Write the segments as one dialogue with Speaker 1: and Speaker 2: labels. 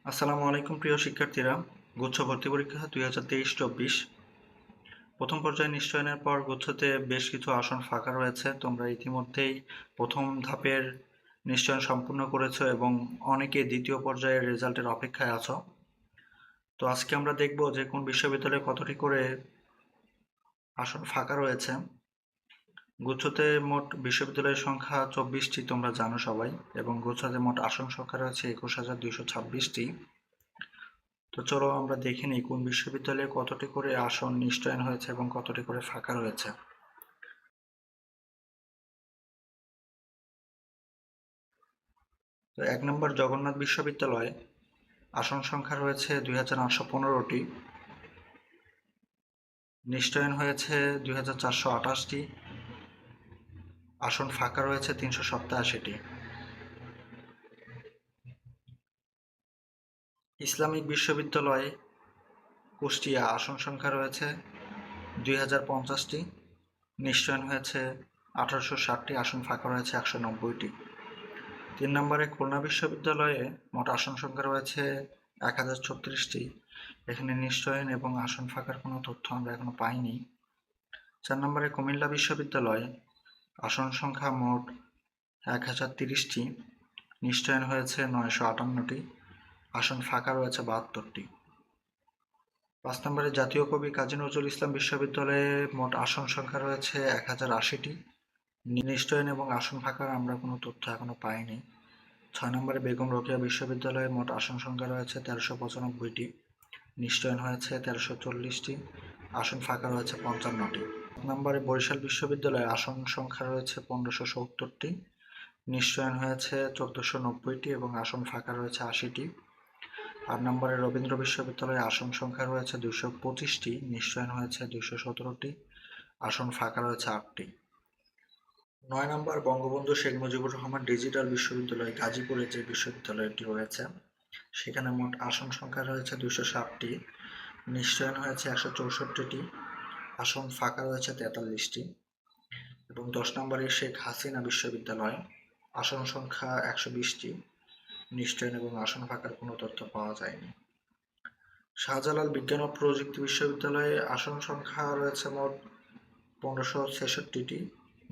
Speaker 1: আসসালামু আলাইকুম প্রিয় শিক্ষার্থীরা। গুচ্ছ ভর্তি পরীক্ষা 2023-24 প্রথম পর্যায়ে নিশ্চয়নের পর গুচ্ছতে বেশ কিছু আসন ফাঁকা রয়েছে। তোমরা ইতিমধ্যেই প্রথম ধাপের নিশ্চয়ন সম্পূর্ণ করেছো এবং অনেকে দ্বিতীয় পর্যায়ের রেজাল্টের অপেক্ষায় আছো। তো আজকে আমরা দেখব যে কোন বিশ্ববিদ্যালয়ে কতটি করে আসন ফাঁকা রয়েছে। গুচ্ছতে মোট বিশ্ববিদ্যালয়ের সংখ্যা 24টি, তোমরা জানো সবাই, এবং গুচ্ছতে মোট আসন সংখ্যা রয়েছে 21,226টি। তো চলো আমরা দেখে নিই কোন বিশ্ববিদ্যালয়ে কতটি করে আসন নিশ্চয়ন হয়েছে এবং কতটি করে ফাঁকা রয়েছে। তো 1 নম্বর জগন্নাথ বিশ্ববিদ্যালয়ে আসন সংখ্যা রয়েছে 2,815টি, নিশ্চয়ন হয়েছে 2,428টি, আসন ফাঁকা রয়েছে 387টি। ইসলামিক বিশ্ববিদ্যালয়ে কুষ্টিয়া আসন সংখ্যা রয়েছে 2,050টি, নিশ্চয়ন হয়েছে 1,860টি, আসন ফাঁকা রয়েছে 190টি। 3 নম্বরে খুলনা বিশ্ববিদ্যালয়ে মোট আসন সংখ্যা রয়েছে 1,036টি, এখানে নিশ্চয়ন এবং আসন ফাঁকার কোনো তথ্য আমরা এখনো পাইনি। 4 নম্বরে কুমিল্লা বিশ্ববিদ্যালয়ে আসন সংখ্যা মোট 1,030টি, নিশ্চয়ন হয়েছে 958টি, আসন ফাঁকা রয়েছে 72টি। 5 নম্বরে জাতীয় কবি কাজী নজরুল ইসলাম বিশ্ববিদ্যালয়ে মোট আসন সংখ্যা রয়েছে 1,080টি, নিশ্চয়ন এবং আসন ফাঁকার আমরা কোনো তথ্য এখনো পাইনি। 6 নম্বরে বেগম রোকেয়া বিশ্ববিদ্যালয়ে মোট আসন সংখ্যা রয়েছে 1395টি, নিশ্চয়ন হয়েছে 1340টি, আসন ফাঁকা রয়েছে 55টি। 7 নম্বরে বরিশাল বিশ্ববিদ্যালয়ে আসন সংখ্যা রয়েছে 1570টি, নিশ্চয়ন হয়েছে 1490টি এবং আসন ফাঁকা রয়েছে 80টি। 8 নম্বরে রবীন্দ্র বিশ্ববিদ্যালয়ে আসন সংখ্যা রয়েছে 225টি, নিশ্চয়ন হয়েছে 217টি, আসন ফাঁকা রয়েছে 8টি। 9 নম্বর বঙ্গবন্ধু শেখ মুজিবুর রহমান ডিজিটাল বিশ্ববিদ্যালয় গাজীপুরে যে বিশ্ববিদ্যালয়টি রয়েছে সেখানে মোট আসন সংখ্যা রয়েছে 260টি, নিশ্চয়ন হয়েছে 164টি, আসন ফাঁকা রয়েছে 43টি। এবং 10 নম্বরে শেখ হাসিনা বিশ্ববিদ্যালয় আসন সংখ্যা 120টি, নিশ্চয়ন এবং আসন ফাঁকার কোনো তথ্য পাওয়া যায়নি। শাহজালাল বিজ্ঞান ও প্রযুক্তি বিশ্ববিদ্যালয়ে আসন সংখ্যা রয়েছে মোট 1566টি,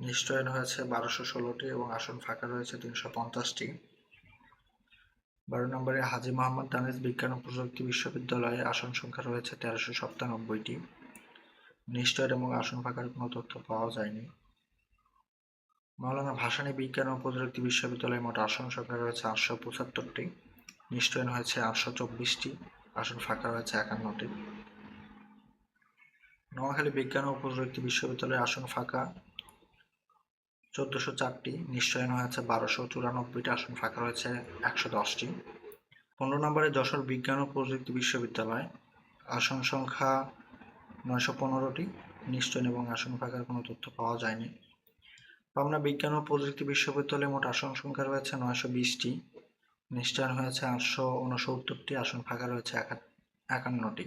Speaker 1: নিশ্চয়ন হয়েছে 1216টি এবং আসন ফাঁকা রয়েছে 350টি। 12 নম্বরে হাজী মোহাম্মদ দানিশ বিজ্ঞান ও প্রযুক্তি বিশ্ববিদ্যালয়ে আসন সংখ্যা রয়েছে 1397টি, নিশ্চয়ন এবং আসন ফাঁকার কোনো তথ্য পাওয়া যায়নি। মাওলানা ভাসানী বিজ্ঞান ও প্রযুক্তি বিশ্ববিদ্যালয়ে মোট আসন সংখ্যা রয়েছে 875টি, নিশ্চয়ন হয়েছে 824টি, আসন ফাঁকা রয়েছে 51টি। নোয়াখালী বিজ্ঞান ও প্রযুক্তি বিশ্ববিদ্যালয়ে আসন ফাঁকা 1404টি, নিশ্চয়ন হয়েছে 1294টি, আসন ফাঁকা রয়েছে 110টি। 15 নম্বরে যশোর বিজ্ঞান ও প্রযুক্তি বিশ্ববিদ্যালয় আসন সংখ্যা 915টি, নিশ্চয়ন এবং আসন ফাঁকার কোনো তথ্য পাওয়া যায়নি। পাবনা বিজ্ঞান ও প্রযুক্তি বিশ্ববিদ্যালয়ে মোট আসন সংখ্যা রয়েছে 920টি, নিশ্চয়ন হয়েছে 869টি, আসন ফাঁকা রয়েছে 51টি।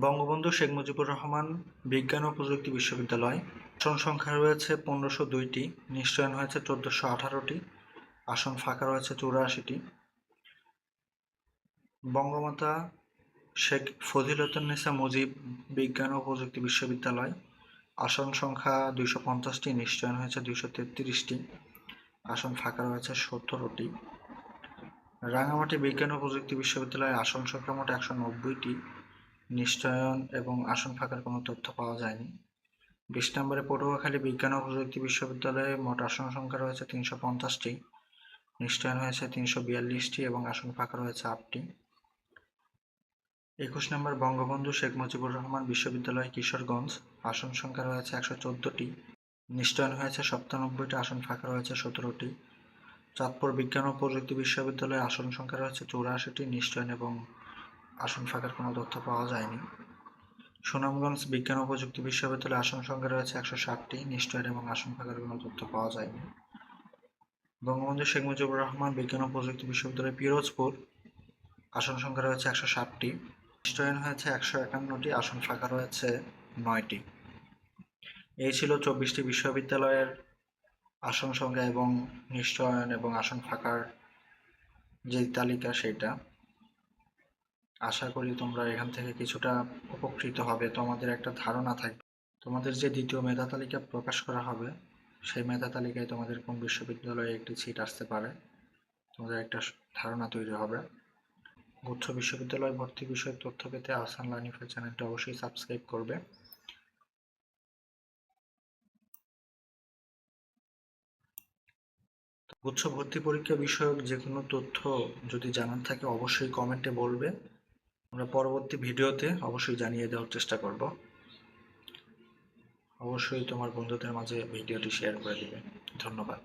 Speaker 1: বঙ্গবন্ধু শেখ মুজিবুর রহমান বিজ্ঞান ও প্রযুক্তি বিশ্ববিদ্যালয় আসন সংখ্যা রয়েছে 1502টি, নিশ্চয়ন হয়েছে 1418টি, আসন ফাঁকা রয়েছে 84টি। বঙ্গমাতা শেখ ফজিলাতুন্নেসা মুজিব বিজ্ঞান ও প্রযুক্তি বিশ্ববিদ্যালয় আসন সংখ্যা 250টি, নিশ্চয়ন হয়েছে 233টি, আসন ফাঁকা রয়েছে 17টি। রাঙামাটি বিজ্ঞান ও প্রযুক্তি বিশ্ববিদ্যালয়ে আসন সংখ্যা মোট 190টি, নিশ্চয়ন এবং আসন ফাঁকার কোনো তথ্য পাওয়া যায়নি। 20 নম্বরে পটুয়াখালী বিজ্ঞান ও প্রযুক্তি বিশ্ববিদ্যালয়ে মোট আসন সংখ্যা রয়েছে 350টি, নিশ্চয়ন হয়েছে 342টি এবং আসন ফাঁকা রয়েছে 8টি। 21 নম্বর বঙ্গবন্ধু শেখ মুজিবুর রহমান বিশ্ববিদ্যালয় কিশোরগঞ্জ আসন সংখ্যা রয়েছে 114টি, নিশ্চয়ন হয়েছে 97টি, আসন ফাঁকা রয়েছে 17টি। চাঁদপুর বিজ্ঞান ও প্রযুক্তি বিশ্ববিদ্যালয়ে আসন সংখ্যা রয়েছে 84টি, নিশ্চয়ন এবং আসন ফাঁকার কোনো তথ্য পাওয়া যায়নি। সুনামগঞ্জ বিজ্ঞান ও প্রযুক্তি বিশ্ববিদ্যালয়ে আসন সংখ্যা রয়েছে 160টি, নিশ্চয়ন এবং আসন ফাঁকার কোনো তথ্য পাওয়া যায়নি। বঙ্গবন্ধু শেখ মুজিবুর রহমান বিজ্ঞান ও প্রযুক্তি বিশ্ববিদ্যালয় পিরোজপুর আসন সংখ্যা রয়েছে 160টি, নিশ্চয়ন হয়েছে 151টি, আসন ফাঁকা রয়েছে 9টি। এই ছিল 24টি বিশ্ববিদ্যালয়ের আসন সংখ্যা এবং নিশ্চয়ন এবং আসন ফাঁকার যে তালিকা সেটা। আশা করি তোমরা এখান থেকে কিছুটা উপকৃত হবে, তোমাদের একটা ধারণা থাকবে। তোমাদের যে দ্বিতীয় মেধা তালিকা প্রকাশ করা হবে, সেই মেধা তালিকায় তোমাদের কোন বিশ্ববিদ্যালয়ে একটি সিট আসতে পারে, তোমাদের একটা ধারণা তৈরি হবে। গুচ্ছ বিশ্ববিদ্যালয় ভর্তি বিষয়ক তথ্য পেতে আহসান লার্নিং চ্যানেলটা অবশ্যই সাবস্ক্রাইব করবে। গুচ্ছ ভর্তি পরীক্ষা বিষয়ক যে কোনো তথ্য যদি জানার থাকে অবশ্যই কমেন্টে বলবে, আমরা পরবর্তী ভিডিওতে অবশ্যই জানিয়ে দেওয়ার চেষ্টা করব। অবশ্যই তোমার বন্ধুদের মাঝে ভিডিওটি শেয়ার করে দিবে। ধন্যবাদ।